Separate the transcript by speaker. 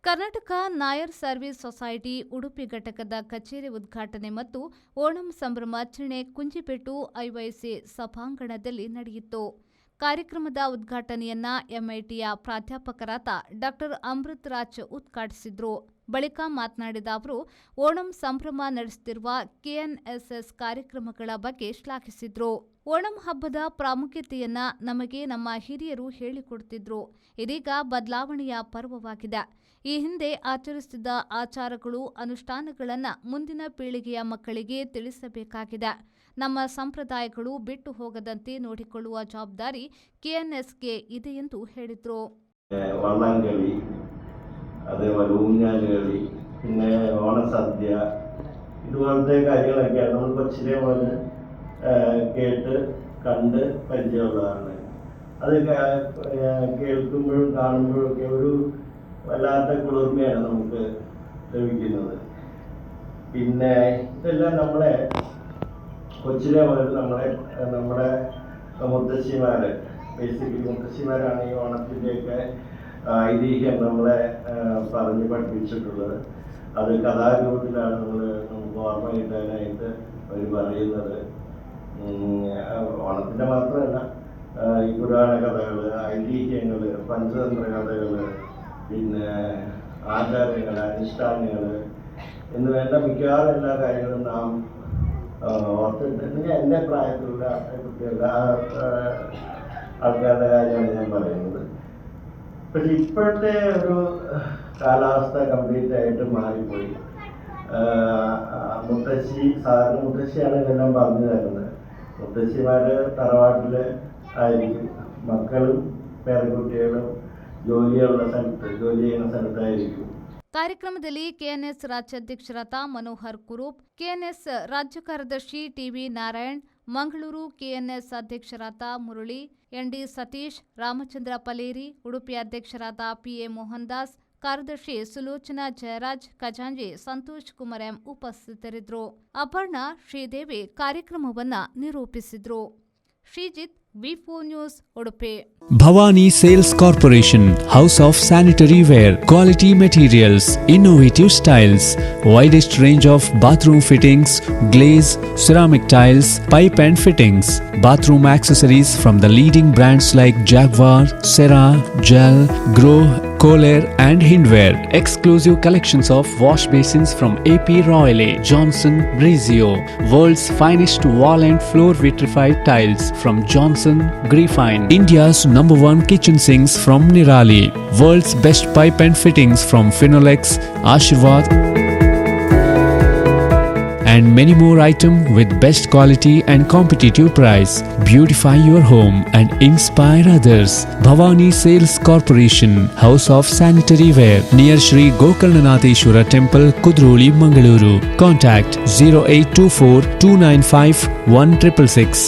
Speaker 1: Karnataka Nair service society Udupi ಘಟಕದ ಕಚೇರಿ ಉದ್ಘಾಟನೆ ಮತ್ತು ಓಣಂ ಸಂಭ್ರಮಾಚರಣೆ ಕುಂಜಿಪೇಟು ಐವೈಸಿ ಸಭಾಂಗಣದಲ್ಲಿ ನಡೆಯಿತು. ಕಾರ್ಯಕ್ರಮದ ಉದ್ಘಾಟನೆಯನ್ನ ಎಂಐಟಿಯ ಪ್ರಾಧ್ಯಾಪಕರಾದ ಡಾ ಅಮೃತ್ ರಾಜ್ ಉದ್ಘಾಟಿಸಿದ್ರು. ಬಳಿಕ ಮಾತನಾಡಿದ ಅವರು, ಓಣಂ ಸಂಭ್ರಮ ನಡೆಸುತ್ತಿರುವ ಕೆಎನ್ಎಸ್ಎಸ್ ಕಾರ್ಯಕ್ರಮಗಳ ಬಗ್ಗೆ ಶ್ಲಾಘಿಸಿದ್ರು. ಓಣಂ ಹಬ್ಬದ ಪ್ರಾಮುಖ್ಯತೆಯನ್ನ ನಮಗೆ ನಮ್ಮ ಹಿರಿಯರು ಹೇಳಿಕೊಡುತ್ತಿದ್ರು. ಇದೀಗ ಬದಲಾವಣೆಯ ಪರ್ವವಾಗಿದೆ. ಈ ಹಿಂದೆ ಆಚರಿಸುತ್ತಿದ್ದ ಆಚಾರಗಳು, ಅನುಷ್ಠಾನಗಳನ್ನು ಮುಂದಿನ ಪೀಳಿಗೆಯ ಮಕ್ಕಳಿಗೆ ತಿಳಿಸಬೇಕಾಗಿದೆ. ನಮ್ಮ ಸಂಪ್ರದಾಯಗಳು ಬಿಟ್ಟು ಹೋಗದಂತೆ ನೋಡಿಕೊಳ್ಳುವ ಜವಾಬ್ದಾರಿ ಕೆಎನ್ಎಸ್ಗೆ ಇದೆ ಎಂದು ಹೇಳಿದರು.
Speaker 2: അതേപോലെ ഊഞ്ഞാലുകളി, പിന്നെ ഓണസദ്യ, ഇതുപോലത്തെ കാര്യങ്ങളൊക്കെയാണ് നമ്മൾ കൊച്ചിലെ പോലെ കേട്ട് കണ്ട് പരിചയമുള്ളതാണ്. അത് കേൾക്കുമ്പോഴും കാണുമ്പോഴും ഒക്കെ ഒരു വല്ലാത്ത കുളിർമയാണ് നമുക്ക് ലഭിക്കുന്നത്. പിന്നെ ഇതെല്ലാം നമ്മളെ കൊച്ചിലെ മുതൽ നമ്മുടെ മുത്തശ്ശിമാര്, ബേസിക്കലി മുത്തശ്ശിമാരാണ് ഈ ഓണത്തിൻ്റെയൊക്കെ ഐതിഹ്യം നമ്മളെ പറഞ്ഞ് പഠിപ്പിച്ചിട്ടുള്ളത്. അത് കഥാരൂപത്തിലാണ് നമുക്ക് ഓർമ്മ കിട്ടാനായിട്ട് അവർ പറയുന്നത്. ഓണത്തിൻ്റെ മാത്രമല്ല, ഈ പുരാണ കഥകൾ, ഐതിഹ്യങ്ങൾ, പഞ്ചതന്ത്ര കഥകൾ, പിന്നെ ആചാരങ്ങൾ, അനുഷ്ഠാനങ്ങൾ എന്ന് വേണ്ട മിക്കവാറും എല്ലാ കാര്യങ്ങളും നാം ഓർത്തിട്ടുണ്ടെങ്കിൽ എൻ്റെ പ്രായത്തിലുള്ള കുട്ടികളുടെ ആൾക്കാരുടെ കാര്യമാണ് ഞാൻ പറയുന്നത്. പക്ഷെ ഇപ്പോഴത്തെ ഒരു കാലാവസ്ഥ കംപ്ലീറ്റ് ആയിട്ട് മാറിപ്പോയി. മുത്തശ്ശിയാണ് ഇതെല്ലാം പറഞ്ഞു തരുന്നത്. മുത്തശ്ശിമാര് തറവാട്ടിൽ ആയിരിക്കും, മക്കളും പേരക്കുട്ടികളും ജോലി ചെയ്യുന്ന സ്ഥലത്തായിരിക്കും.
Speaker 1: ಕಾರ್ಯಕ್ರಮದಲ್ಲಿ ಕೆಎನ್ಎಸ್ ರಾಜ್ಯಾಧ್ಯಕ್ಷರಾದ ಮನೋಹರ್ ಕುರೂಪ್, ಕೆಎನ್ಎಸ್ ರಾಜ್ಯ ಕಾರ್ಯದರ್ಶಿ ಟಿವಿ ನಾರಾಯಣ್, ಮಂಗಳೂರು ಕೆಎನ್ಎಸ್ ಅಧ್ಯಕ್ಷರಾದ ಮುರಳಿ, ಎನ್ಡಿ ಸತೀಶ್, ರಾಮಚಂದ್ರ ಪಲೇರಿ, ಉಡುಪಿ ಅಧ್ಯಕ್ಷರಾದ ಪಿಎ ಮೋಹನ್ ದಾಸ್, ಕಾರ್ಯದರ್ಶಿ ಸುಲೋಚನಾ ಜಯರಾಜ್, ಖಜಾಂಜಿ ಸಂತೋಷ್ ಕುಮಾರ್ ಎಂ ಉಪಸ್ಥಿತರಿದ್ದರು. ಅಪರ್ಣಾ ಶ್ರೀದೇವಿ ಕಾರ್ಯಕ್ರಮವನ್ನ ನಿರೂಪಿಸಿದ್ರು. Sreejith, V4 News, Udupi.
Speaker 3: Bhavani Sales Corporation, House of Sanitary Ware, Quality Materials, Innovative Styles, Widest Range of Bathroom Fittings, Glaze, Ceramic Tiles, Pipe and Fittings, Bathroom Accessories from the leading brands like Jaguar, Cera, Gel, Grow, Kohler and Hindware. Exclusive collections of wash basins from AP Royale, Johnson, Brizio. World's finest wall and floor vitrified tiles from Johnson, Grifine. India's #1 kitchen sinks from Nirali. World's best pipe and fittings from Finolex, Ashirwad. And many more items with best quality and competitive price. Beautify your home and inspire others. Bhavani Sales Corporation, House of Sanitary Ware, near Shri Gokarnanatheshwara Temple, Kudroli, Mangaluru. Contact 0824 295 1666.